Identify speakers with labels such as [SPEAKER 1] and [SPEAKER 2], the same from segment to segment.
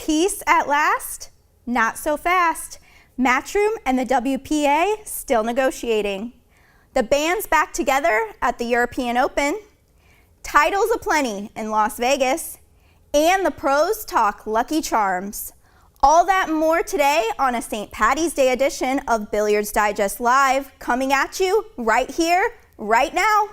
[SPEAKER 1] Peace at last? Not so fast. Matchroom and the WPA still negotiating. The band's back together at the European Open. Titles aplenty in Las Vegas. And the pros talk Lucky Charms. All that and more today on a St. Paddy's Day edition of Billiards Digest Live, coming at you right here, right now.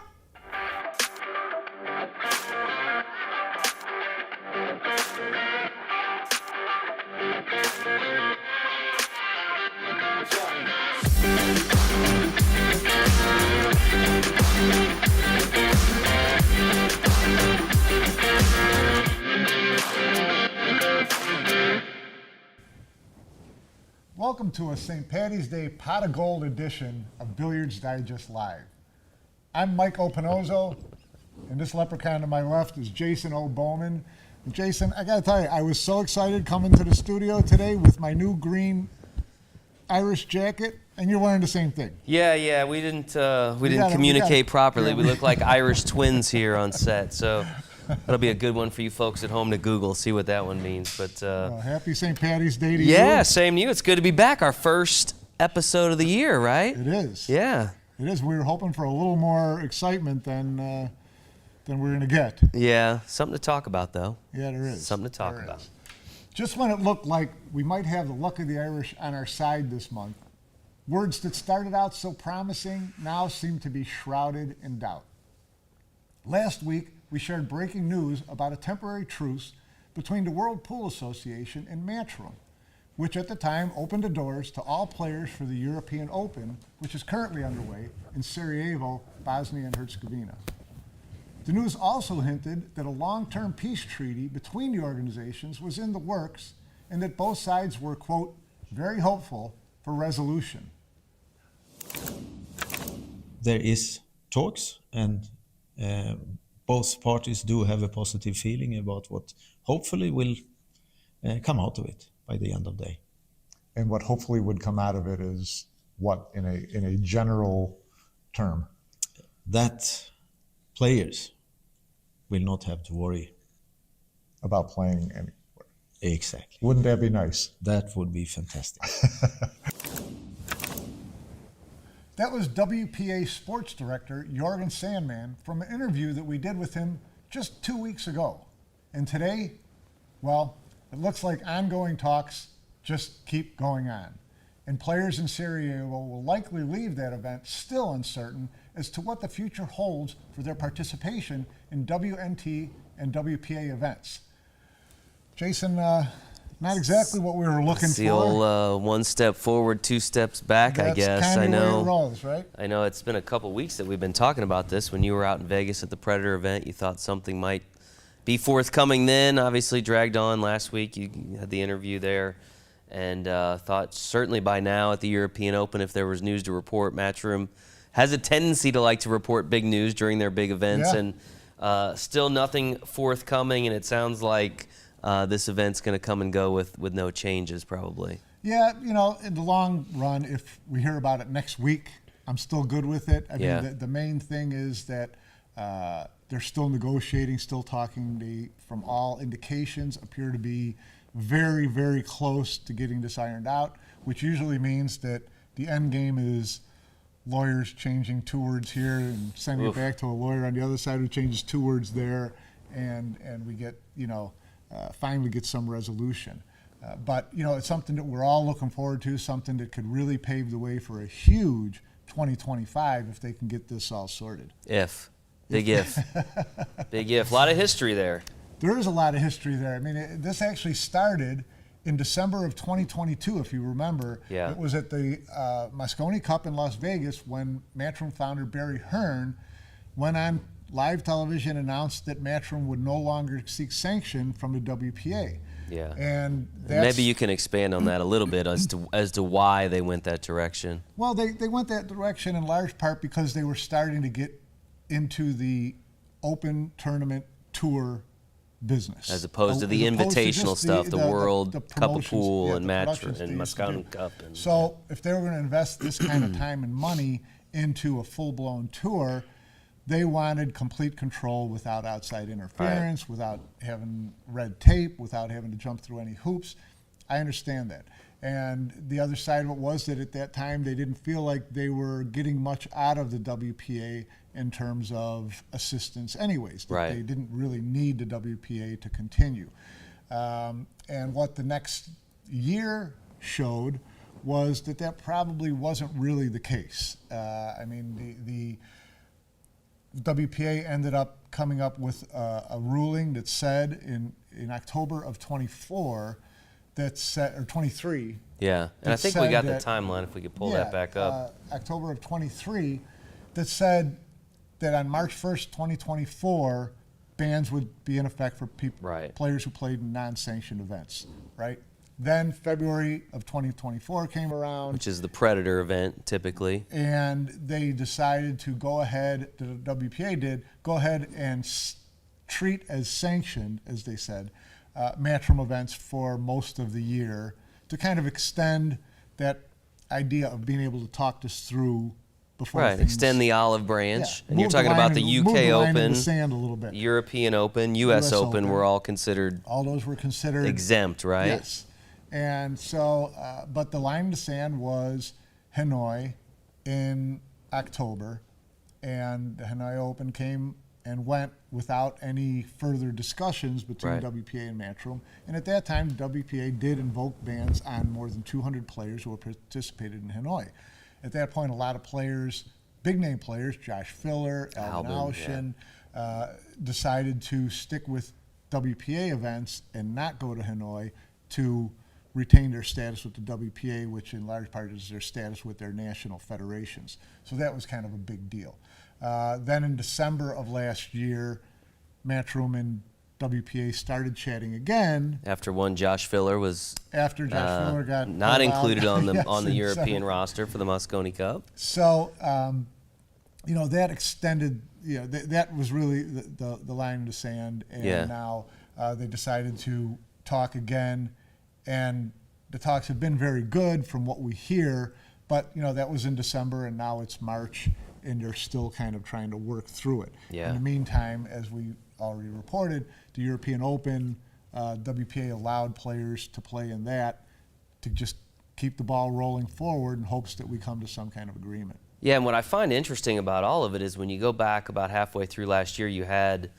[SPEAKER 2] Welcome to a St. Paddy's Day Pot of Gold edition of Billiards Digest Live. I'm Mike Opinozzo, and this leprechaun to my left is Jason O. Bowman. And Jason, I gotta tell you, I was so excited coming to the studio today with my new green Irish jacket, and you're wearing the same thing.
[SPEAKER 3] Yeah, we didn't communicate properly.
[SPEAKER 2] Yeah,
[SPEAKER 3] we look like Irish twins here on set, so that'll be a good one for you folks at home to Google, see what that one means. But
[SPEAKER 2] well, happy St. Paddy's Day to you.
[SPEAKER 3] Yeah, same to you. It's good to be back. Our first episode of the year, right?
[SPEAKER 2] It is.
[SPEAKER 3] Yeah.
[SPEAKER 2] It is. We were hoping for a little more excitement than we're going to get.
[SPEAKER 3] Yeah, something to talk about, though.
[SPEAKER 2] Yeah, there is.
[SPEAKER 3] Something to talk about.
[SPEAKER 2] Just when it looked like we might have the luck of the Irish on our side this month, words that started out so promising now seem to be shrouded in doubt. Last week, we shared breaking news about a temporary truce between the World Pool Association and Matchroom, which at the time opened the doors to all players for the European Open, which is currently underway in Sarajevo, Bosnia and Herzegovina. The news also hinted that a long-term peace treaty between the organizations was in the works and that both sides were, quote, very hopeful for resolution.
[SPEAKER 4] There is talks, and both parties do have a positive feeling about what hopefully will come out of it by the end of the day.
[SPEAKER 2] And what hopefully would come out of it is what in a general term?
[SPEAKER 4] That players will not have to worry
[SPEAKER 2] about playing anywhere.
[SPEAKER 4] Exactly.
[SPEAKER 2] Wouldn't that be nice?
[SPEAKER 4] That would be fantastic.
[SPEAKER 2] That was WPA Sports Director Jorgen Sandman from an interview that we did with him just 2 weeks ago. And today, well, it looks like ongoing talks just keep going on. And players in Sarajevo will likely leave that event still uncertain as to what the future holds for their participation in WNT and WPA events. Jason, not exactly what we were looking for.
[SPEAKER 3] The old one step forward, two steps back, I guess.
[SPEAKER 2] That's kind of the way it rolls, right?
[SPEAKER 3] I know it's been a couple weeks that we've been talking about this. When you were out in Vegas at the Predator event, you thought something might be forthcoming then. Obviously dragged on last week. You had the interview there. And thought certainly by now at the European Open, if there was news to report, Matchroom has a tendency to like to report big news during their big events.
[SPEAKER 2] Yeah.
[SPEAKER 3] And still nothing forthcoming, and it sounds like this event's going to come and go with no changes probably.
[SPEAKER 2] Yeah, you know, in the long run, if we hear about it next week, I'm still good with it. I mean, the main thing is that they're still negotiating, still talking. From all indications, appear to be very, very close to getting this ironed out, which usually means that the end game is lawyers changing two words here and sending it back to a lawyer on the other side who changes two words there, and we get, finally get some resolution. But, it's something that we're all looking forward to, something that could really pave the way for a huge 2025 if they can get this all sorted.
[SPEAKER 3] Big if. Big if. A lot of history there.
[SPEAKER 2] There is a lot of history there. I mean, this actually started in December of 2022, if you remember.
[SPEAKER 3] Yeah.
[SPEAKER 2] It was at the Moscone Cup in Las Vegas when Matchroom founder Barry Hearn went on live television and announced that Matchroom would no longer seek sanction from the WPA.
[SPEAKER 3] Yeah.
[SPEAKER 2] And
[SPEAKER 3] maybe you can expand on that a little bit as to why they went that direction.
[SPEAKER 2] Well, they went that direction in large part because they were starting to get into the Open Tournament Tour business,
[SPEAKER 3] as opposed to the invitational stuff, the World Cup of Pool and Matchroom and Moscone Cup.
[SPEAKER 2] So if they were going to invest this kind of time and money into a full-blown tour, they wanted complete control without outside interference, without having red tape, without having to jump through any hoops. I understand that. And the other side of it was that at that time they didn't feel like they were getting much out of the WPA in terms of assistance anyways. That They didn't really need the WPA to continue. And what the next year showed was that that probably wasn't really the case. I mean, the WPA ended up coming up with a ruling that said in October of 24 that said, or 23.
[SPEAKER 3] Yeah, and I think we got the timeline if we could pull that back up.
[SPEAKER 2] October of 23 that said that on March 1st, 2024, bans would be in effect for players who played in non-sanctioned events, right? Then February of 2024 came around.
[SPEAKER 3] Which is the Predator event, typically.
[SPEAKER 2] And they decided to go ahead, the WPA did, go ahead and treat as sanctioned, as they said, matchroom events for most of the year to kind of extend that idea of being able to talk this through before
[SPEAKER 3] extend the olive branch.
[SPEAKER 2] Yeah,
[SPEAKER 3] and you're talking about the UK Open,
[SPEAKER 2] the sand a little bit.
[SPEAKER 3] European Open, US Open were all considered
[SPEAKER 2] all those were considered
[SPEAKER 3] exempt, right?
[SPEAKER 2] Yes. And so, but the line in the sand was Hanoi in October, and the Hanoi Open came and went without any further discussions between WPA and Matchroom. And at that time, WPA did invoke bans on more than 200 players who participated in Hanoi. At that point, a lot of players, big name players, Josh Filler, Alvin Aushin, decided to stick with WPA events and not go to Hanoi to retain their status with the WPA, which in large part is their status with their national federations. So that was kind of a big deal. Then in December of last year, Matchroom and WPA started chatting again.
[SPEAKER 3] After one Josh Filler was
[SPEAKER 2] Filler got
[SPEAKER 3] not included on the
[SPEAKER 2] yes,
[SPEAKER 3] on the European roster for the Mosconi Cup.
[SPEAKER 2] So that extended. That was really the line in the sand, and now they decided to talk again, and the talks have been very good from what we hear. But that was in December, and now it's March, and they're still kind of trying to work through it.
[SPEAKER 3] Yeah.
[SPEAKER 2] In the meantime, as we already reported, the European Open, WPA allowed players to play in that to just keep the ball rolling forward in hopes that we come to some kind of agreement.
[SPEAKER 3] Yeah, and what I find interesting about all of it is when you go back about halfway through last year, you had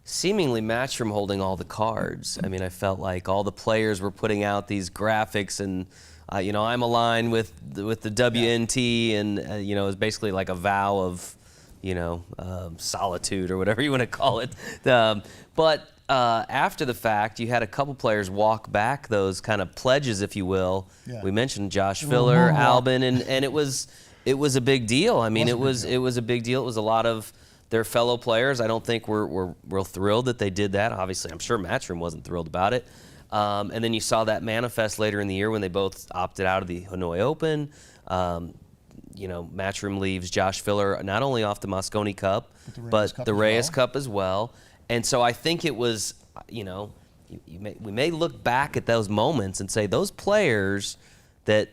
[SPEAKER 3] seemingly Matchroom holding all the cards. I mean, I felt like all the players were putting out these graphics and I'm aligned with the WNT, and it was basically like a vow of, solitude or whatever you want to call it. But after the fact, you had a couple players walk back those kind of pledges, if you will. Yeah. We mentioned Josh Filler, Albin, and it was a big deal. I mean, it was a big deal. It was a lot of their fellow players. I don't think we're thrilled that they did that. Obviously, I'm sure Matchroom wasn't thrilled about it. And then you saw that manifest later in the year when they both opted out of the Hanoi Open. Matchroom leaves Josh Filler not only off the Mosconi Cup, but the Reyes Cup as well. And so I think it was, we may look back at those moments and say those players that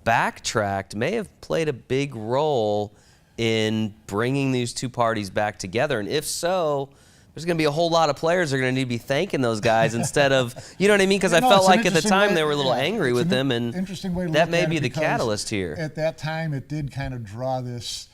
[SPEAKER 3] backtracked may have played a big role in bringing these two parties back together. And if so, there's going to be a whole lot of players that are going to need to be thanking those guys instead of, you know what I mean? Because I felt like at the time they were a little angry with them, and that may be the catalyst here.
[SPEAKER 2] At that time, it did kind of draw this,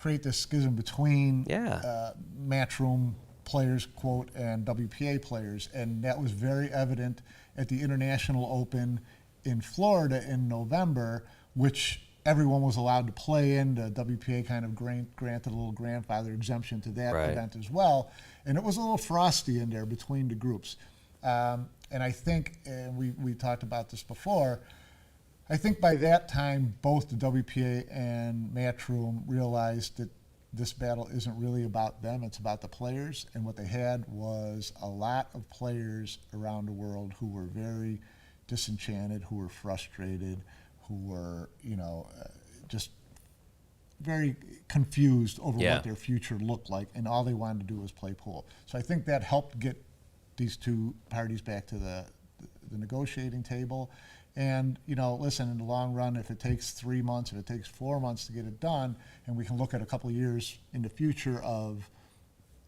[SPEAKER 2] create this schism between Matchroom players, quote, and WPA players, and that was very evident at the International Open in Florida in November, which everyone was allowed to play in. The WPA kind of granted a little grandfather exemption to that event as well. And it was a little frosty in there between the groups. And I think, and we talked about this before, I think by that time, both the WPA and Matchroom realized that this battle isn't really about them, it's about the players. And what they had was a lot of players around the world who were very disenchanted, who were frustrated, who were, just very confused over what their future looked like, and all they wanted to do was play pool. So I think that helped get these two parties back to the negotiating table, And, you know, listen, in the long run, if it takes 3 months, if it takes 4 months to get it done, and we can look at a couple of years in the future of,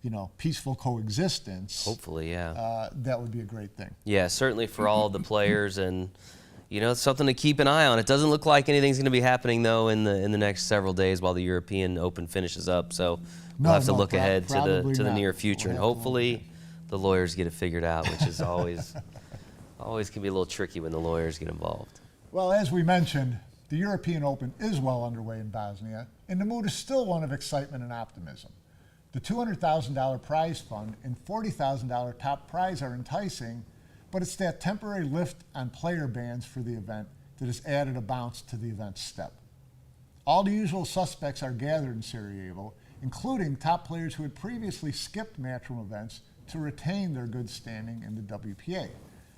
[SPEAKER 2] you know, peaceful coexistence.
[SPEAKER 3] Hopefully, yeah.
[SPEAKER 2] That would be a great thing.
[SPEAKER 3] Yeah, certainly for all the players, and you know, it's something to keep an eye on. It doesn't look like anything's going to be happening though in the next several days while the European Open finishes up. So we'll have to look ahead to the near future, and hopefully the lawyers get it figured out, which is always can be a little tricky when the lawyers get involved.
[SPEAKER 2] Well, as we mentioned, the European Open is well underway in Bosnia, and the mood is still one of excitement and optimism. The $200,000 prize fund and $40,000 top prize are enticing, but it's that temporary lift on player bans for the event that has added a bounce to the event's step. All the usual suspects are gathered in Sarajevo, including top players who had previously skipped matchroom events to retain their good standing in the WPA.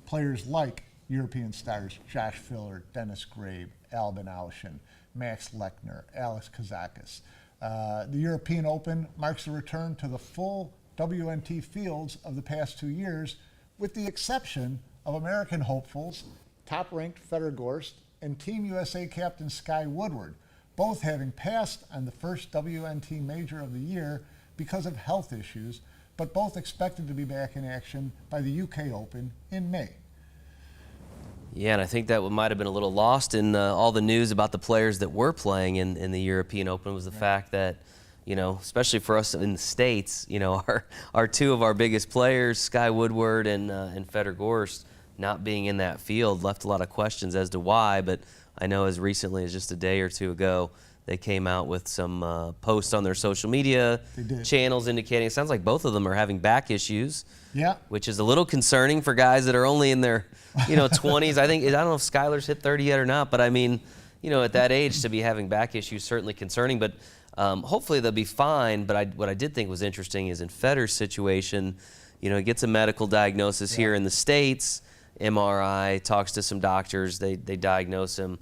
[SPEAKER 2] Players like European stars Josh Filler, Dennis Grabe, Albin Aushin, Max Lechner, Alex Kazakis. The European Open marks the return to the full WNT fields of the past 2 years, with the exception of American hopefuls, top-ranked Fedor Gorst, and Team USA captain Sky Woodward, both having passed on the first WNT major of the year because of health issues, but both expected to be back in action by the UK Open in May.
[SPEAKER 3] Yeah, and I think that might have been a little lost in all the news about the players that were playing in the European Open was the fact that, you know, especially for us in the States, you know, our two of our biggest players, Sky Woodward and Fedor Gorst, not being in that field left a lot of questions as to why. But I know as recently as just a day or two ago, they came out with some posts on their social media channels indicating it sounds like both of them are having back issues.
[SPEAKER 2] Yeah.
[SPEAKER 3] Which is a little concerning for guys that are only in their, 20s. I don't know if Skylar's hit 30 yet or not, but I mean, at that age to be having back issues certainly concerning. But hopefully they'll be fine. But what I did think was interesting is in Federer's situation, he gets a medical diagnosis here in the States, MRI, talks to some doctors, they diagnose him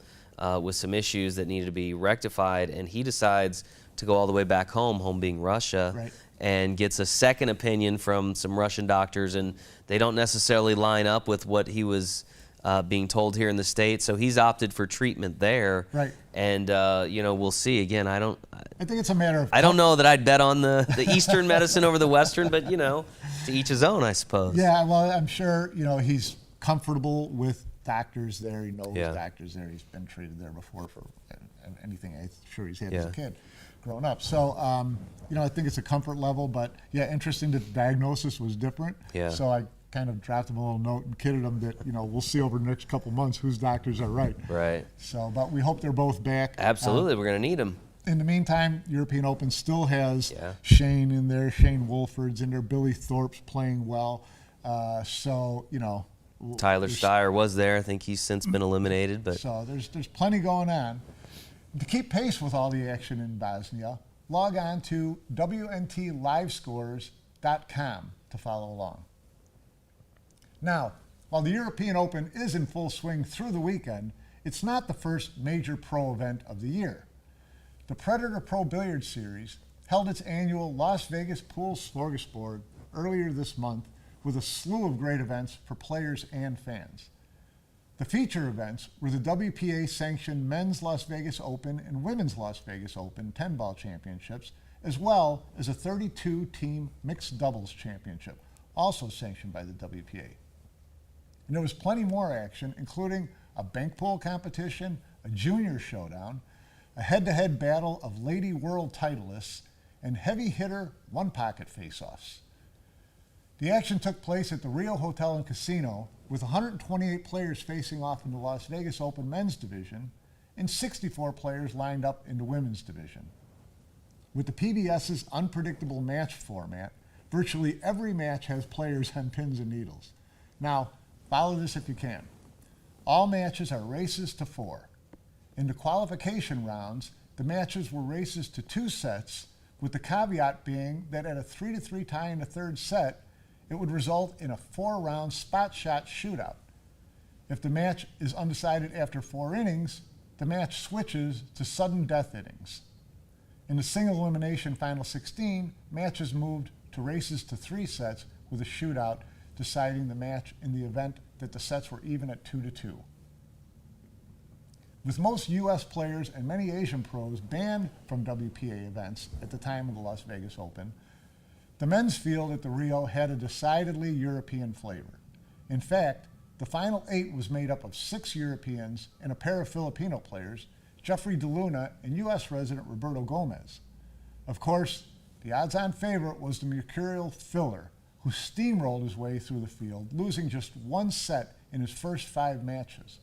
[SPEAKER 3] with some issues that needed to be rectified, and he decides to go all the way back home being Russia.
[SPEAKER 2] Right.
[SPEAKER 3] And gets a second opinion from some Russian doctors, and they don't necessarily line up with what he was being told here in the States. So he's opted for treatment there.
[SPEAKER 2] Right.
[SPEAKER 3] And we'll see. Again, I
[SPEAKER 2] think it's a matter of.
[SPEAKER 3] I don't know that I'd bet on the Eastern medicine over the Western, but to each his own, I suppose.
[SPEAKER 2] Yeah. Well, I'm sure he's comfortable with doctors there. He knows doctors there. He's been treated there before for anything. I'm sure he's had as a kid. Growing up. So, I think it's a comfort level, but interesting that the diagnosis was different.
[SPEAKER 3] Yeah.
[SPEAKER 2] So I kind of dropped him a little note and kidded him that, we'll see over the next couple months whose doctors are right.
[SPEAKER 3] Right.
[SPEAKER 2] So, but we hope they're both back.
[SPEAKER 3] Absolutely. We're going to need them.
[SPEAKER 2] In the meantime, European Open still has Shane in there, Shane Wolford's in there, Billy Thorpe's playing well.
[SPEAKER 3] Tyler Steyer was there. I think he's since been eliminated. But
[SPEAKER 2] so there's plenty going on. To keep pace with all the action in Bosnia, log on to WNTLivescores.com to follow along. Now, while the European Open is in full swing through the weekend, it's not the first major pro event of the year. The Predator Pro Billiards Series held its annual Las Vegas Pool Smorgasbord earlier this month with a slew of great events for players and fans. The feature events were the WPA-sanctioned Men's Las Vegas Open and Women's Las Vegas Open 10-ball championships, as well as a 32-team mixed doubles championship, also sanctioned by the WPA. And there was plenty more action, including a bank pool competition, a junior showdown, a head-to-head battle of Lady World titleists, and heavy hitter one-pocket face-offs. The action took place at the Rio Hotel and Casino, with 128 players facing off in the Las Vegas Open men's division and 64 players lined up in the women's division. With the PBS's unpredictable match format, virtually every match has players on pins and needles. Now, follow this if you can. All matches are races to 4. In the qualification rounds, the matches were races to 2 sets, with the caveat being that at a 3-3 tie in the third set, it would result in a 4-round spot shot shootout. If the match is undecided after 4 innings, the match switches to sudden death innings. In the single elimination final 16, matches moved to races to 3 sets with a shootout deciding the match in the event that the sets were even at 2-2. With most U.S. players and many Asian pros banned from WPA events at the time of the Las Vegas Open, the men's field at the Rio had a decidedly European flavor. In fact, the final 8 was made up of 6 Europeans and a pair of Filipino players, Jeffrey DeLuna and U.S. resident Roberto Gomez. Of course, the odds-on favorite was the mercurial Filler, who steamrolled his way through the field, losing just 1 set in his first 5 matches.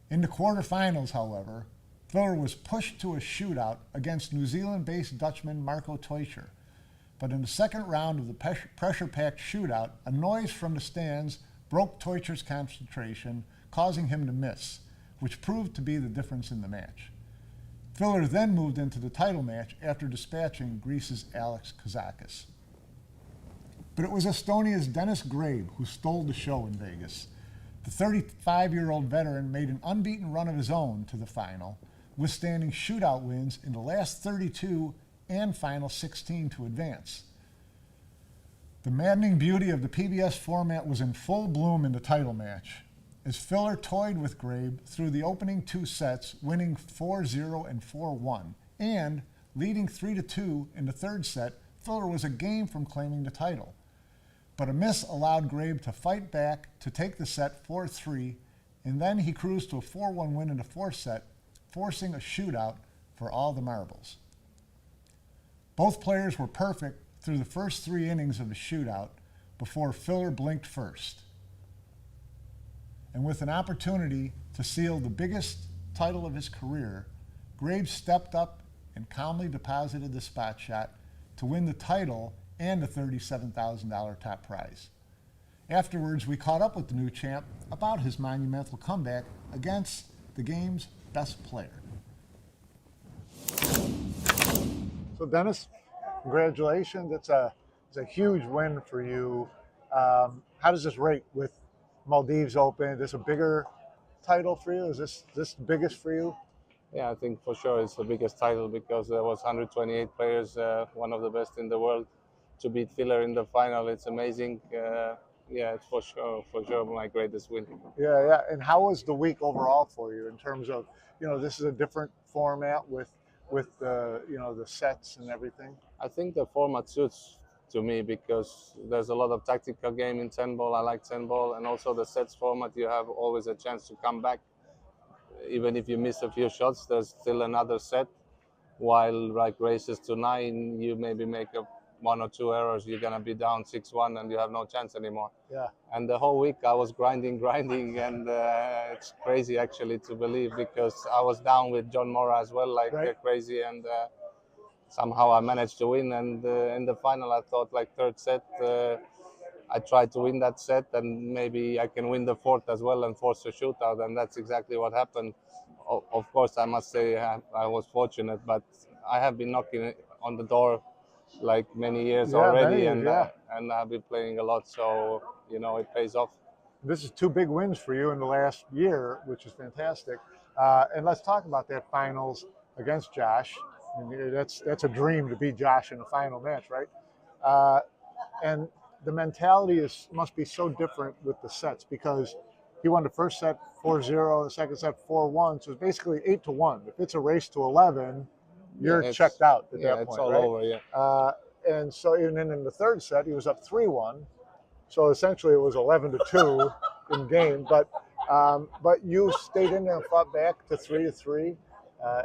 [SPEAKER 2] In the quarterfinals, however, Filler was pushed to a shootout against New Zealand-based Dutchman Marco Teucher. But in the second round of the pressure-packed shootout, a noise from the stands broke Teucher's concentration, causing him to miss, which proved to be the difference in the match. Filler then moved into the title match after dispatching Greece's Alex Kazakis. But it was Estonia's Dennis Grabe who stole the show in Vegas. The 35-year-old veteran made an unbeaten run of his own to the final, withstanding shootout wins in the last 32 and final 16 to advance. The maddening beauty of the PBS format was in full bloom in the title match, as Filler toyed with Grabe through the opening 2 sets, winning 4-0 and 4-1, and leading 3-2 in the third set. Filler was a game from claiming the title. But a miss allowed Grabe to fight back to take the set 4-3, and then he cruised to a 4-1 win in the fourth set, forcing a shootout for all the marbles. Both players were perfect through the first 3 innings of the shootout before Filler blinked first. And with an opportunity to seal the biggest title of his career, Grabe stepped up and calmly deposited the spot shot to win the title and a $37,000 top prize. Afterwards, we caught up with the new champ about his monumental comeback against the game's best player. So Dennis, congratulations. It's a huge win for you. How does this rate with Maldives Open? Is this a bigger title for you? Is this the biggest for you?
[SPEAKER 5] Yeah, I think for sure it's the biggest title because there was 128 players, one of the best in the world. To beat Filler in the final, it's amazing. Yeah, it's for sure my greatest win.
[SPEAKER 2] Yeah. And how was the week overall for you in terms of, this is a different format with the, the sets and everything?
[SPEAKER 5] I think the format suits to me because there's a lot of tactical game in 10 ball. I like 10 ball, and also the sets format, you have always a chance to come back. Even if you miss a few shots, there's still another set. While like races to 9, you maybe make 1 or 2 errors, you're gonna be down 6-1 and you have no chance anymore.
[SPEAKER 2] Yeah.
[SPEAKER 5] And the whole week I was grinding, and it's crazy actually to believe because I was down with John Mora as well, crazy, and somehow I managed to win. And in the final, I thought third set, I tried to win that set and maybe I can win the fourth as well and force a shootout, and that's exactly what happened. Of course, I must say I was fortunate, but I have been knocking on the door many years already, and I've been playing a lot, so it pays off.
[SPEAKER 2] This is 2 big wins for you in the last year, which is fantastic. And let's talk about that finals against Josh. And that's a dream to beat Josh in a final match, right? And the mentality must be so different with the sets because he won the first set 4-0, the second set 4-1, so it's basically 8-1. If it's a race to 11, you're checked out at that point,
[SPEAKER 5] it's all
[SPEAKER 2] right?
[SPEAKER 5] over, yeah.
[SPEAKER 2] And so even in the third set, he was up 3-1. So essentially it was 11-2 in game. But you stayed in there and fought back to 3-3,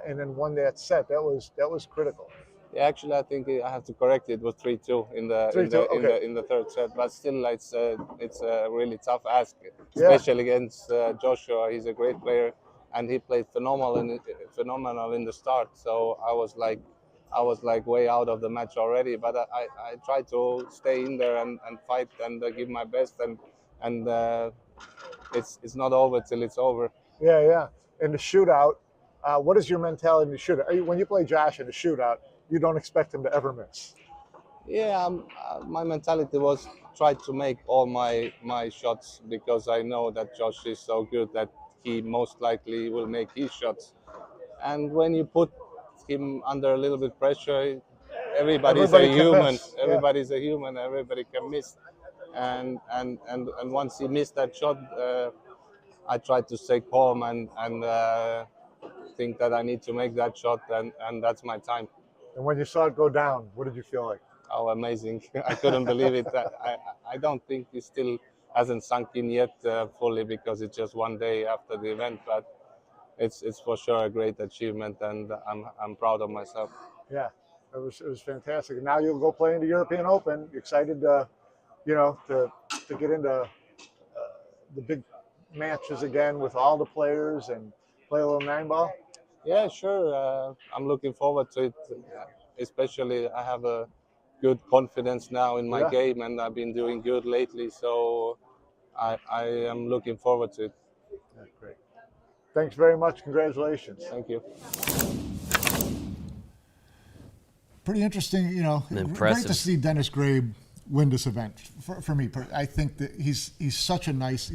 [SPEAKER 2] and then won that set. That was critical.
[SPEAKER 5] Yeah, actually, I think I have to correct it. It was 3-2 in the third set, but still, it's a really tough ask, especially against Joshua. He's a great player, and he played phenomenal in the start. So I was way out of the match already, but I tried to stay in there and fight and give my best, and it's not over till it's over.
[SPEAKER 2] Yeah. In the shootout, what is your mentality in the shootout? When you play Josh in the shootout, you don't expect him to ever miss.
[SPEAKER 5] Yeah, my mentality was try to make all my shots because I know that Josh is so good that he most likely will make his shots. And when you put him under a little bit pressure, everybody's a human. Everybody's a human. Everybody can miss. And once he missed that shot, I tried to stay calm and think that I need to make that shot, and that's my time.
[SPEAKER 2] And when you saw it go down, what did you feel like?
[SPEAKER 5] Oh, amazing! I couldn't believe it. I don't think it still hasn't sunk in yet fully, because it's just one day after the event, but it's for sure a great achievement, and I'm proud of myself.
[SPEAKER 2] Yeah, it was fantastic. And now you'll go play in the European Open. You excited to, you know, to get into the big matches again with all the players and play a little nine ball?
[SPEAKER 5] Yeah, sure. I'm looking forward to it. Especially, I have a good confidence now in my
[SPEAKER 2] Yeah.
[SPEAKER 5] game, and I've been doing good lately. So I am looking forward to it.
[SPEAKER 2] Yeah, great. Thanks very much. Congratulations.
[SPEAKER 5] Thank you.
[SPEAKER 2] Pretty interesting, you know. Great
[SPEAKER 3] Impressive.
[SPEAKER 2] to see Dennis Grabe win this event. For me, I think that he's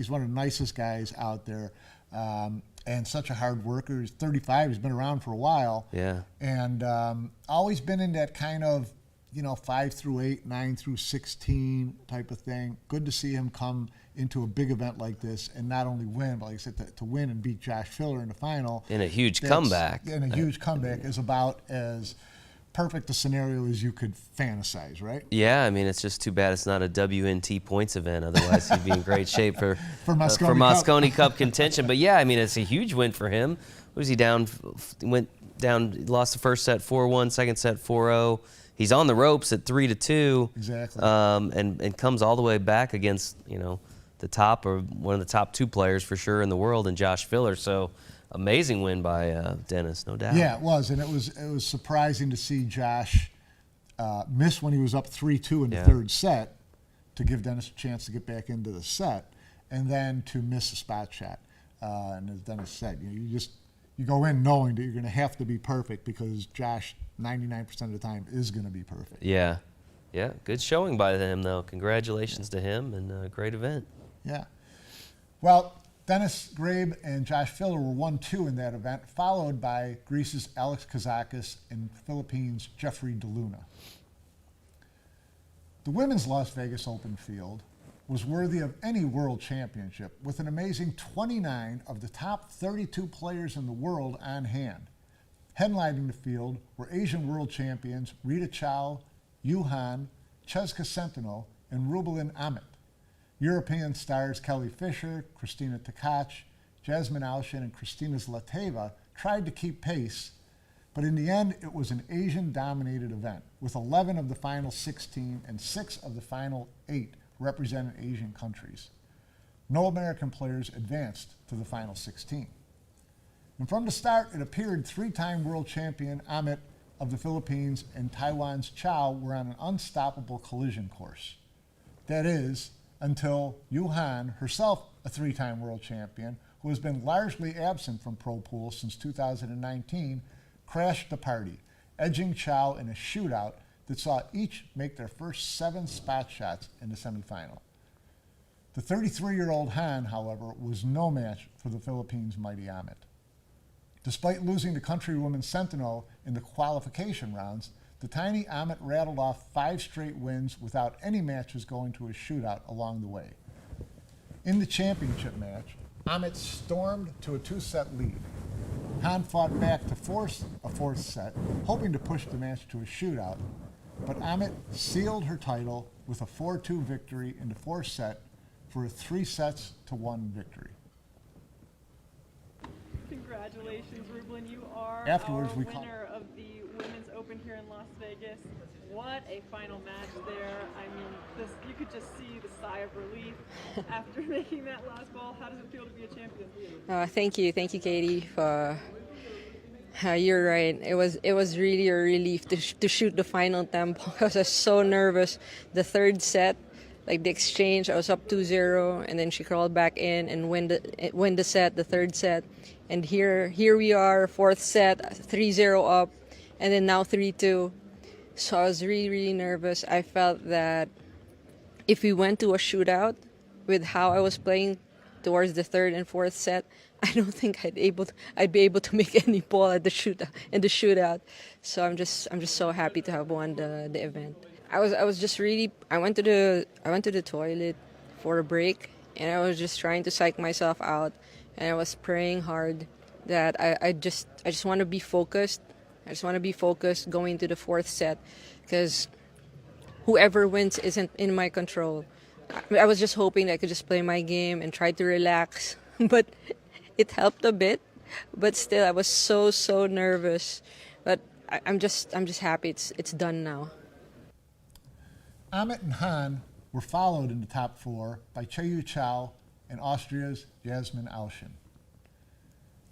[SPEAKER 2] one of the nicest guys out there, and such a hard worker. He's 35. He's been around for a while.
[SPEAKER 3] Yeah.
[SPEAKER 2] And always been in that kind of, you know, 5 through 8, 9 through 16 type of thing. Good to see him come into a big event like this and not only win, but like I said, to win and beat Josh Filler in the final.
[SPEAKER 3] In a huge comeback.
[SPEAKER 2] And a huge comeback is about as perfect a scenario as you could fantasize, right?
[SPEAKER 3] Yeah, I mean, it's just too bad it's not a WNT points event. Otherwise, he'd be in great shape for
[SPEAKER 2] Mosconi
[SPEAKER 3] Cup contention. But yeah, I mean, it's a huge win for him. Was he down? Lost the first set 4-1, second set 4-0. He's on the ropes at 3-2.
[SPEAKER 2] Exactly.
[SPEAKER 3] And comes all the way back against, you know, the top, or one of the top 2 players for sure in the world, and Josh Filler. So amazing win by Dennis, no doubt.
[SPEAKER 2] Yeah, it was, and it was surprising to see Josh miss when he was up 3-2 in the third set, to give Dennis a chance to get back into the set, and then to miss a spot shot. And as Dennis said, you go in knowing that you're going to have to be perfect, because Josh 99% of the time is going to be perfect.
[SPEAKER 3] Yeah, good showing by him though. Congratulations to him, and a great event.
[SPEAKER 2] Yeah. Well, Dennis Grabe and Josh Filler were 1-2 in that event, followed by Greece's Alex Kazakis and Philippines' Jeffrey DeLuna. The women's Las Vegas Open field was worthy of any world championship, with an amazing 29 of the top 32 players in the world on hand. Headlining the field were Asian world champions Rita Chow, Yu Han, Cheska Centeno, and Rubelin Amit. European stars Kelly Fisher, Kristina Tkach, Jasmine Alshin, and Kristina Zlateva tried to keep pace, but in the end it was an Asian-dominated event, with 11 of the final 16 and 6 of the final 8 represented Asian countries. No American players advanced to the final 16. And from the start, it appeared 3-time world champion Amit of the Philippines and Taiwan's Chow were on an unstoppable collision course. That is, until Yu Han, herself a 3-time world champion, who has been largely absent from Pro Pool since 2019, crashed the party, edging Chow in a shootout that saw each make their first 7 spot shots in the semifinal. The 33-year-old Han, however, was no match for the Philippines' mighty Amit. Despite losing to countrywoman Centeno in the qualification rounds, the tiny Amit rattled off 5 straight wins without any matches going to a shootout along the way. In the championship match, Amit stormed to a 2-set lead. Han fought back to force a 4th set, hoping to push the match to a shootout, but Amit sealed her title with a 4-2 victory in the 4th set for a 3-1 victory.
[SPEAKER 6] Congratulations, Rublin. You are
[SPEAKER 2] Afterwards,
[SPEAKER 6] our
[SPEAKER 2] we
[SPEAKER 6] winner of the Women's Open here in Las Vegas. What a final match there. I mean, you could just see the sigh of relief after making that last ball. How does it feel to be a champion?
[SPEAKER 7] Thank you, Katie. You're right. It was really a relief to shoot the final tempo. I was so nervous. The third set, like the exchange, I was up 2-0, and then she crawled back in and win the set, the third set. And here we are, 4th set, 3-0 up, and then now 3-2. So I was really, really nervous. I felt that if we went to a shootout with how I was playing towards the 3rd and 4th set, I don't think I'd be able to make any ball at the shootout. So I'm just so happy to have won the event. I was just really, I went to the toilet for a break, and I was just trying to psych myself out, and I was praying hard that I just want to be focused. I just want to be focused going to the fourth set, because whoever wins isn't in my control. I was just hoping that I could just play my game and try to relax, but it helped a bit. But still, I was so nervous. But I'm just happy it's done now.
[SPEAKER 2] Amit and Han were followed in the top four by Cheyu Chow and Austria's Jasmine Alshin.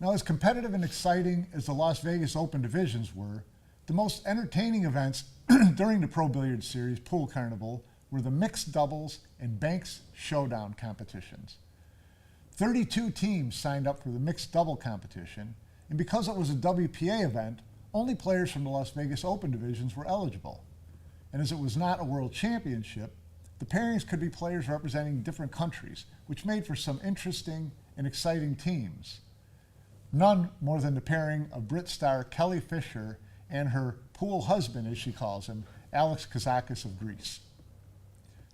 [SPEAKER 2] Now, as competitive and exciting as the Las Vegas Open divisions were, the most entertaining events during the Pro Billiards Series Pool Carnival were the mixed doubles and Banks Showdown competitions. 32 teams signed up for the mixed double competition, and because it was a WPA event, only players from the Las Vegas Open divisions were eligible. And as it was not a world championship, the pairings could be players representing different countries, which made for some interesting and exciting teams. None more than the pairing of Brit star Kelly Fisher and her pool husband, as she calls him, Alex Kazakis of Greece.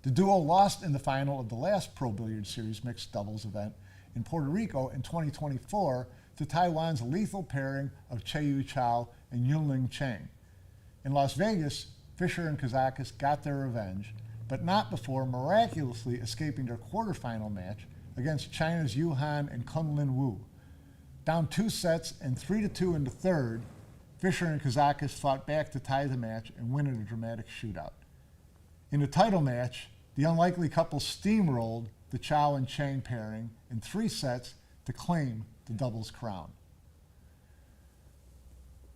[SPEAKER 2] The duo lost in the final of the last Pro Billiards Series mixed doubles event in Puerto Rico in 2024 to Taiwan's lethal pairing of Cheyu Chow and Yunling Cheng. In Las Vegas, Fisher and Kazakis got their revenge, but not before miraculously escaping their quarterfinal match against China's Yu Han and Kunlin Wu. Down 2 sets and 3-2 in the third, Fisher and Kazakis fought back to tie the match and win in a dramatic shootout. In the title match, the unlikely couple steamrolled the Chow and Chang pairing in 3 sets to claim the doubles crown.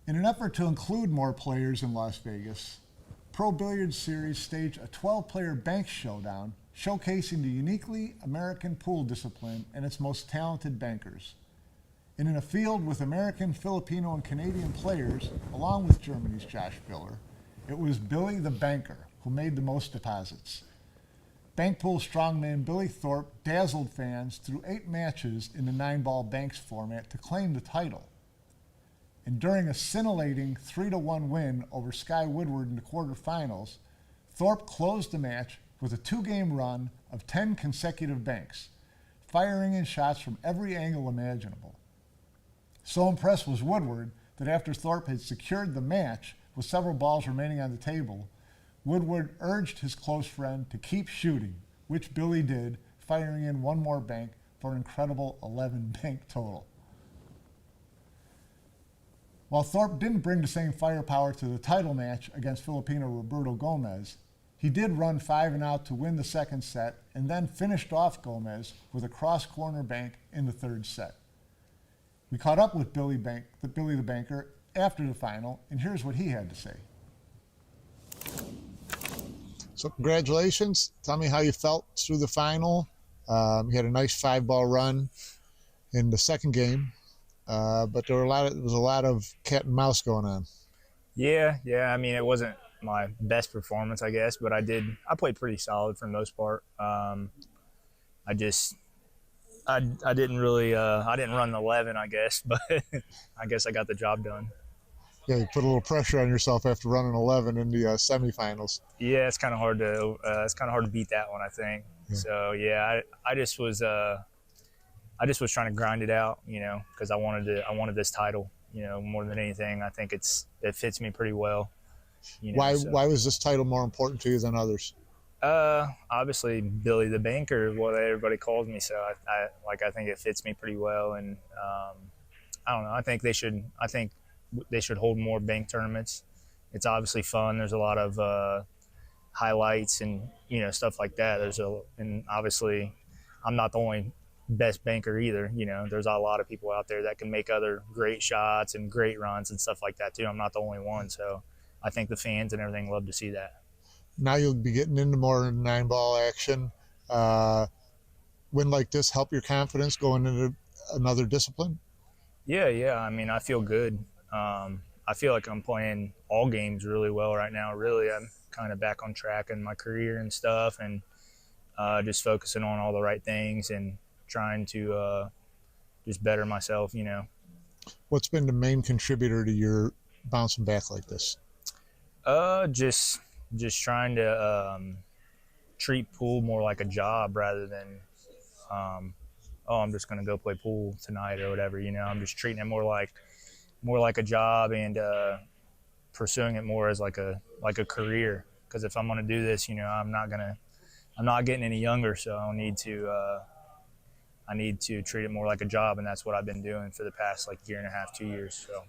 [SPEAKER 2] In an effort to include more players in Las Vegas, Pro Billiards Series staged a 12-player Banks Showdown showcasing the uniquely American pool discipline and its most talented bankers. And in a field with American, Filipino, and Canadian players, along with Germany's Josh Biller, it was Billy the Banker who made the most deposits. Bankpool strongman Billy Thorpe dazzled fans through 8 matches in the 9-ball Banks format to claim the title. And during a scintillating 3-1 win over Sky Woodward in the quarterfinals, Thorpe closed the match with a 2-game run of 10 consecutive banks, firing in shots from every angle imaginable. So impressed was Woodward that after Thorpe had secured the match with several balls remaining on the table, Woodward urged his close friend to keep shooting, which Billy did, firing in 1 more bank for an incredible 11 bank total. While Thorpe didn't bring the same firepower to the title match against Filipino Roberto Gomez, he did run 5 and out to win the second set and then finished off Gomez with a cross-corner bank in the third set. We caught up with Billy the Banker after the final, and here's what he had to say.
[SPEAKER 8] So congratulations. Tell me how you felt through the final. You had a nice 5-ball run in the second game, but there was a lot of cat and mouse going on.
[SPEAKER 9] Yeah. I mean, it wasn't my best performance, I guess, but I played pretty solid for the most part. I didn't really, I didn't run the 11, I guess, but I guess I got the job done.
[SPEAKER 8] Yeah, you put a little pressure on yourself after running 11 in the semifinals.
[SPEAKER 9] Yeah, it's kind of hard to beat that one, I think. Yeah. So yeah, I just was trying to grind it out, because I wanted this title, more than anything. I think it fits me pretty well.
[SPEAKER 8] Why was this title more important to you than others?
[SPEAKER 9] Obviously Billy the Banker, what everybody calls me. So I think it fits me pretty well, and I don't know. I think they should hold more bank tournaments. It's obviously fun. There's a lot of highlights and stuff like that. And obviously I'm not the only best banker either. There's a lot of people out there that can make other great shots and great runs and stuff like that too. I'm not the only one. So I think the fans and everything love to see that.
[SPEAKER 8] Now you'll be getting into more 9-ball action. Win like this help your confidence going into another discipline?
[SPEAKER 9] Yeah. I mean, I feel good. I feel like I'm playing all games really well right now. Really, I'm kind of back on track in my career and stuff, and just focusing on all the right things and trying to just better myself,
[SPEAKER 8] What's been the main contributor to your bouncing back like this?
[SPEAKER 9] Just trying to treat pool more like a job rather than oh, I'm just going to go play pool tonight or whatever. You know, I'm just treating it more like a job and pursuing it more as like a career. Because if I'm going to do this, you know, I'm not getting any younger, so I need to treat it more like a job, and that's what I've been doing for the past like year and a half, 2 years. So.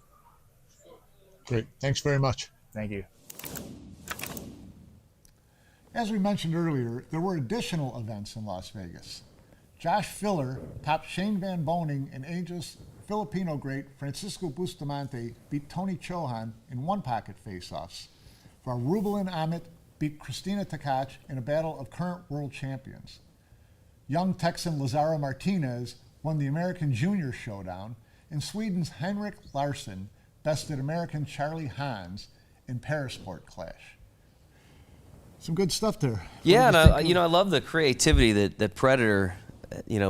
[SPEAKER 8] Great. Thanks very much.
[SPEAKER 9] Thank you.
[SPEAKER 2] As we mentioned earlier, there were additional events in Las Vegas. Josh Filler topped Shane Van Boening and Angels Filipino great Francisco Bustamante beat Tony Chohan in one-pocket face-offs, while Rubelin Amit beat Christina Tkach in a battle of current world champions. Young Texan Lazaro Martinez won the American Junior Showdown, and Sweden's Henrik Larsson bested American Charlie Hans in Parasport Clash. Some good stuff there.
[SPEAKER 3] Yeah, and I love the creativity that Predator,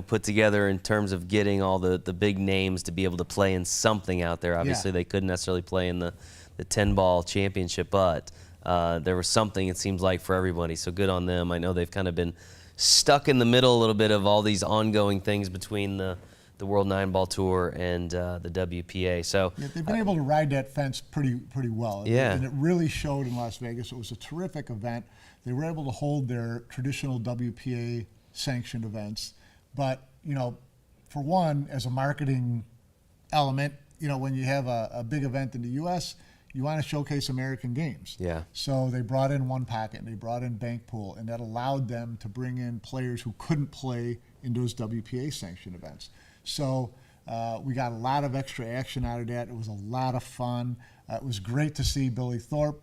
[SPEAKER 3] put together in terms of getting all the big names to be able to play in something out there. Obviously, they couldn't necessarily play in the 10-ball championship, but there was something, it seems like, for everybody. So good on them. I know they've kind of been stuck in the middle a little bit of all these ongoing things between the World 9-Ball Tour and the WPA. So
[SPEAKER 2] they've been able to ride that fence pretty well.
[SPEAKER 3] Yeah.
[SPEAKER 2] And it really showed in Las Vegas. It was a terrific event. They were able to hold their traditional WPA sanctioned events. But, for one, as a marketing element, when you have a big event in the U.S., you want to showcase American games.
[SPEAKER 3] Yeah.
[SPEAKER 2] So they brought in one pocket and they brought in bank pool, and that allowed them to bring in players who couldn't play in those WPA sanctioned events. So we got a lot of extra action out of that. It was a lot of fun. It was great to see Billy Thorpe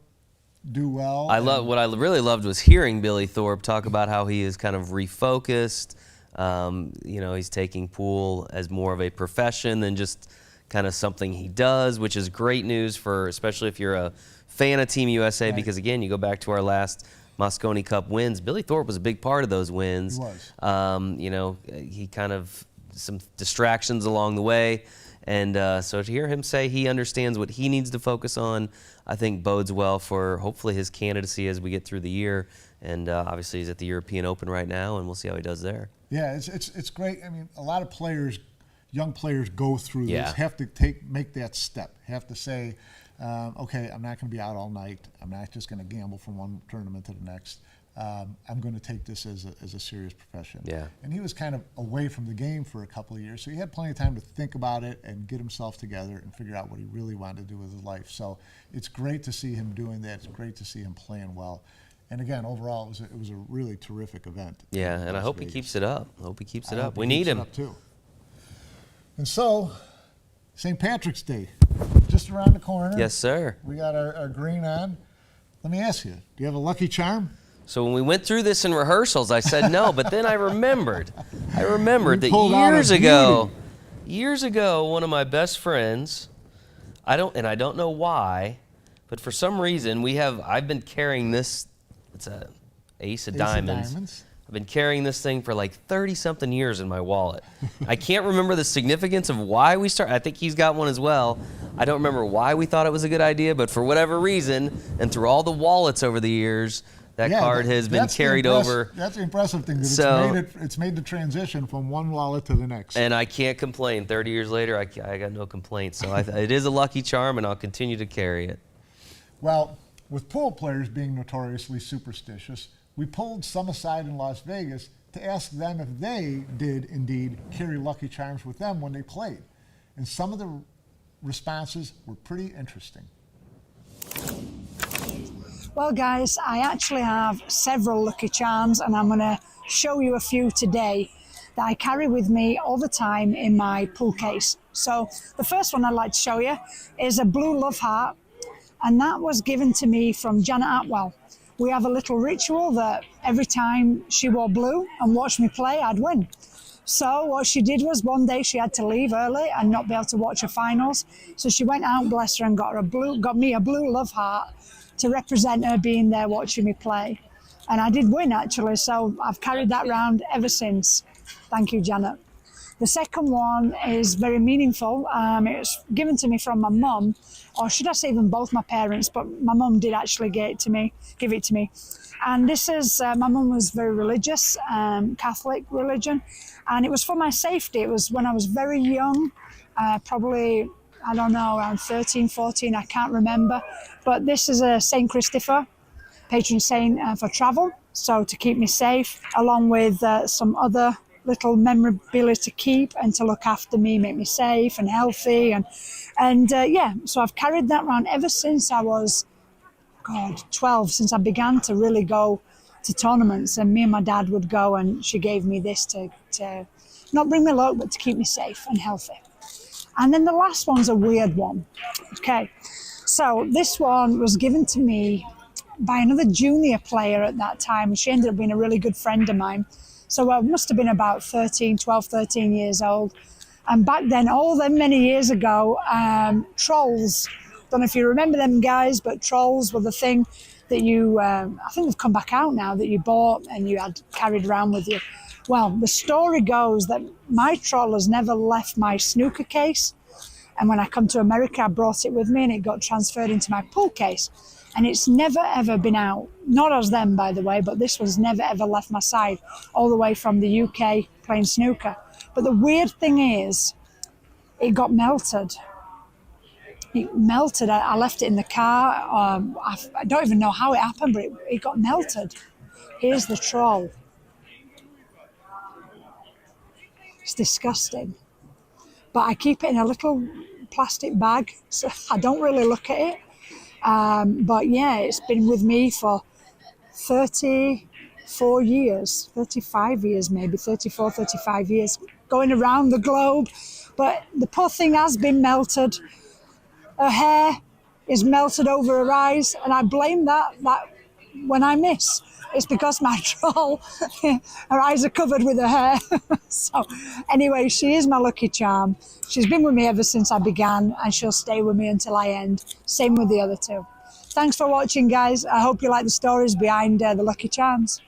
[SPEAKER 2] do well.
[SPEAKER 3] What I really loved was hearing Billy Thorpe talk about how he is kind of refocused. He's taking pool as more of a profession than just kind of something he does, which is great news for, especially if you're a fan of Team USA, right. Because again, you go back to our last Mosconi Cup wins. Billy Thorpe was a big part of those wins.
[SPEAKER 2] He was.
[SPEAKER 3] He kind of some distractions along the way. And so to hear him say he understands what he needs to focus on, I think bodes well for hopefully his candidacy as we get through the year. And obviously he's at the European Open right now, and we'll see how he does there.
[SPEAKER 2] Yeah, it's great. I mean, a lot of players, young players, go through
[SPEAKER 3] Yeah.
[SPEAKER 2] this, have to make that step, have to say, okay, I'm not going to be out all night. I'm not just going to gamble from one tournament to the next. I'm going to take this as a serious profession.
[SPEAKER 3] Yeah.
[SPEAKER 2] And he was kind of away from the game for a couple of years, so he had plenty of time to think about it and get himself together and figure out what he really wanted to do with his life. So it's great to see him doing that. It's great to see him playing well. And again, overall, it was a really terrific event.
[SPEAKER 3] Yeah, and I hope he keeps it up. We need him.
[SPEAKER 2] Too. And so, St. Patrick's Day, just around the corner.
[SPEAKER 3] Yes, sir.
[SPEAKER 2] We got our green on. Let me ask you, do you have a lucky charm?
[SPEAKER 3] So when we went through this in rehearsals, I said no, but then I remembered that years ago, one of my best friends, I don't know why, but for some reason I've been carrying this. It's a Ace of Diamonds. I've been carrying this thing for like 30-something years in my wallet. I can't remember the significance of why we started. I think he's got one as well. I don't remember why we thought it was a good idea, but for whatever reason, and through all the wallets over the years, that card has been carried over.
[SPEAKER 2] That's the impressive thing. It's made the transition from one wallet to the next.
[SPEAKER 3] And I can't complain. 30 years later, I got no complaints. So it is a lucky charm, and I'll continue to carry it.
[SPEAKER 2] Well, with pool players being notoriously superstitious, we pulled some aside in Las Vegas to ask them if they did indeed carry lucky charms with them when they played. And some of the responses were pretty interesting.
[SPEAKER 10] Well, guys, I actually have several lucky charms, and I'm going to show you a few today that I carry with me all the time in my pool case. So the first one I'd like to show you is a blue love heart, and that was given to me from Janet Atwell. We have a little ritual that every time she wore blue and watched me play, I'd win. So what she did was one day she had to leave early and not be able to watch her finals. So she went out, bless her, and got me a blue love heart to represent her being there watching me play. And I did win, actually, so I've carried that around ever since. Thank you, Janet. The second one is very meaningful. It was given to me from my mum, or should I say even both my parents, but my mum did actually give it to me. And this is, my mum was very religious, Catholic religion, and it was for my safety. It was when I was very young, probably, I don't know, around 13, 14, I can't remember. But this is a St. Christopher, patron saint for travel, so to keep me safe, along with some other little memorabilia to keep and to look after me, make me safe and healthy. And yeah, so I've carried that around ever since I was, 12, since I began to really go to tournaments. And me and my dad would go, and she gave me this to not bring me luck, but to keep me safe and healthy. And then the last one's a weird one. Okay, so this one was given to me by another junior player at that time, and she ended up being a really good friend of mine. So I must have been about 12, 13 years old. And back then, all them many years ago, trolls, don't know if you remember them guys, but trolls were the thing that you, I think they've come back out now, that you bought and you had carried around with you. Well, the story goes that my troll has never left my snooker case. And when I come to America, I brought it with me and it got transferred into my pool case. And it's never ever been out. Not as them, by the way, but this one's never ever left my side, all the way from the UK playing snooker. But the weird thing is, it got melted. It melted. I left it in the car. I don't even know how it happened, but it got melted. Here's the troll. It's disgusting. But I keep it in a little plastic bag, so I don't really look at it. But yeah, it's been with me for 34 years, 35 years maybe, 34, 35 years, going around the globe. But the poor thing has been melted. Her hair is melted over her eyes, and I blame that when I miss. It's because my troll, her eyes are covered with her hair. So anyway, she is my lucky charm. She's been with me ever since I began, and she'll stay with me until I end. Same with the other two. Thanks for watching, guys. I hope you like the stories behind the lucky charms.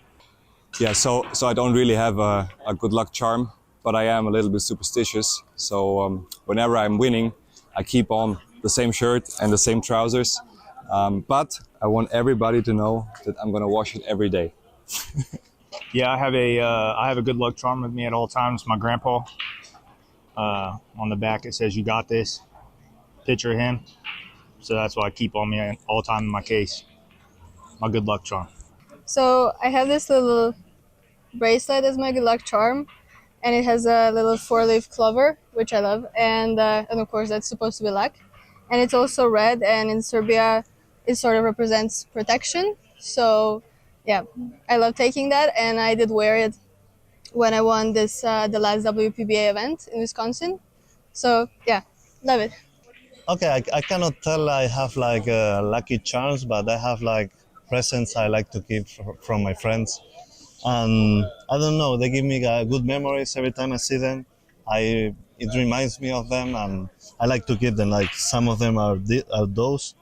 [SPEAKER 11] Yeah, so I don't really have a good luck charm, but I am a little bit superstitious. So whenever I'm winning, I keep on the same shirt and the same trousers. But I want everybody to know that I'm gonna wash it every day.
[SPEAKER 9] Yeah, I have a good luck charm with me at all times. My grandpa. On the back it says, "You got this." Picture of him. So that's why I keep on me all the time in my case. My good luck charm.
[SPEAKER 12] So I have this little bracelet as my good luck charm, and it has a little 4-leaf clover, which I love, and of course that's supposed to be luck. And it's also red, and in Serbia it sort of represents protection. So yeah, I love taking that, and I did wear it when I won this the last WPBA event in Wisconsin. So yeah, love it.
[SPEAKER 13] Okay, I cannot tell I have like lucky charms, but I have like presents I like to keep from my friends. I don't know, they give me good memories every time I see them. It reminds me of them, and I like to keep them. Like some of them are those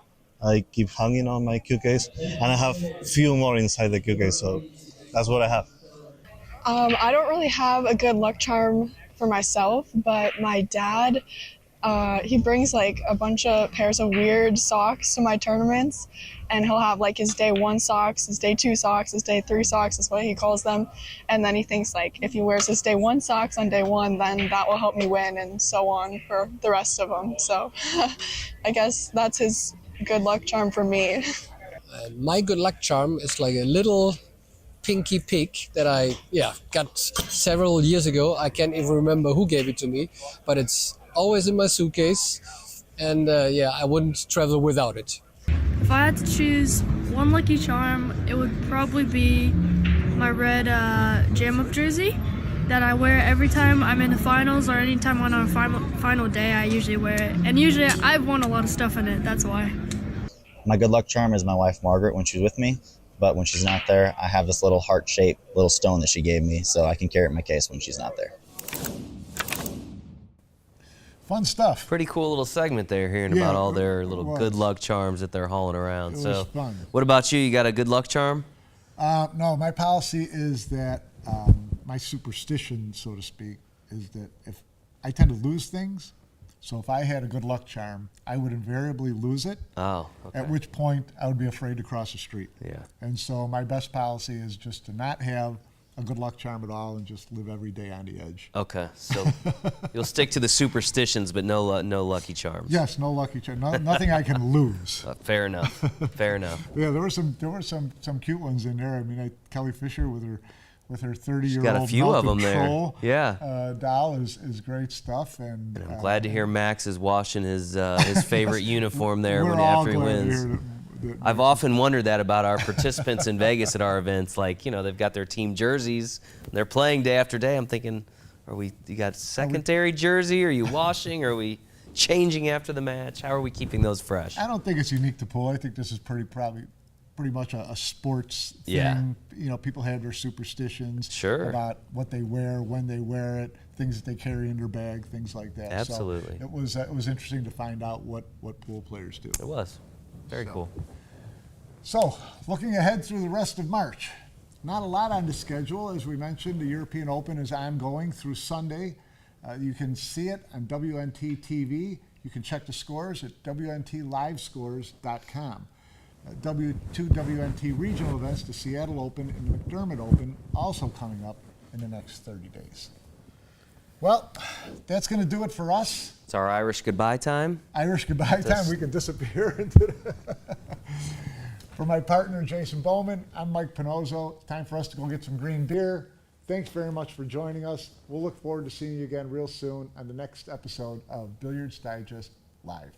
[SPEAKER 13] I keep hanging on my cue case, and I have few more inside the cue case, so that's what I have.
[SPEAKER 14] I don't really have a good luck charm for myself, but my dad, he brings like a bunch of pairs of weird socks to my tournaments, and he'll have like his day 1 socks, his day 2 socks, his day 3 socks is what he calls them. And then he thinks like if he wears his day 1 socks on day 1, then that will help me win, and so on for the rest of them. So I guess that's his good luck charm for me.
[SPEAKER 15] My good luck charm is like a little pinky pig that I got several years ago. I can't even remember who gave it to me, but it's always in my suitcase, and I wouldn't travel without it.
[SPEAKER 16] If I had to choose one lucky charm, it would probably be my red jam up jersey that I wear every time I'm in the finals, or anytime on a final day. I usually wear it, and usually I've won a lot of stuff in it. That's why.
[SPEAKER 17] My good luck charm is my wife Margaret when she's with me, but when she's not there, I have this little heart-shaped little stone that she gave me, so I can carry it in my case when she's not there.
[SPEAKER 2] Fun stuff.
[SPEAKER 3] Pretty cool little segment there, hearing about all their little good luck charms that they're hauling around.
[SPEAKER 2] It was fun.
[SPEAKER 3] What about you? You got a good luck charm?
[SPEAKER 2] No, my policy is that my superstition, so to speak, is that if I tend to lose things, so if I had a good luck charm, I would invariably lose it.
[SPEAKER 3] Oh, okay.
[SPEAKER 2] At which point I would be afraid to cross the street.
[SPEAKER 3] Yeah.
[SPEAKER 2] And so my best policy is just to not have a good luck charm at all and just live every day on the edge.
[SPEAKER 3] Okay, so you'll stick to the superstitions, but no lucky charms.
[SPEAKER 2] Yes, no lucky charm. Nothing I can lose.
[SPEAKER 3] Fair enough. Fair enough.
[SPEAKER 2] Yeah, there were some cute ones in there. I mean, Kelly Fisher with her 30-year-old
[SPEAKER 3] got a few of them
[SPEAKER 2] troll,
[SPEAKER 3] there. Yeah.
[SPEAKER 2] Doll is great stuff. And
[SPEAKER 3] I'm glad to hear Max is washing his favorite uniform there
[SPEAKER 2] we're
[SPEAKER 3] after he
[SPEAKER 2] all glad to
[SPEAKER 3] wins.
[SPEAKER 2] hear that
[SPEAKER 3] I've often wondered that about our participants in Vegas at our events. Like, you know, they've got their team jerseys, and they're playing day after day. I'm thinking, you got secondary jersey? Are you washing? Are we changing after the match? How are we keeping those fresh?
[SPEAKER 2] I don't think it's unique to pool. I think this is pretty much a sports thing.
[SPEAKER 3] Yeah.
[SPEAKER 2] You know, people have their superstitions
[SPEAKER 3] Sure.
[SPEAKER 2] about what they wear, when they wear it, things that they carry in their bag, things like that.
[SPEAKER 3] Absolutely.
[SPEAKER 2] So it was interesting to find out what pool players do.
[SPEAKER 3] It was. Very cool.
[SPEAKER 2] So, looking ahead through the rest of March, not a lot on the schedule. As we mentioned, the European Open is ongoing through Sunday. You can see it on WNT TV. You can check the scores at WNTLivescores.com. Two WNT regional events, the Seattle Open and the McDermott Open, also coming up in the next 30 days. Well, that's going to do it for us.
[SPEAKER 3] It's our Irish goodbye time.
[SPEAKER 2] Irish goodbye time. We can disappear into For my partner, Jason Bowman, I'm Mike Pinozzo. It's time for us to go get some green beer. Thanks very much for joining us. We'll look forward to seeing you again real soon on the next episode of Billiards Digest Live.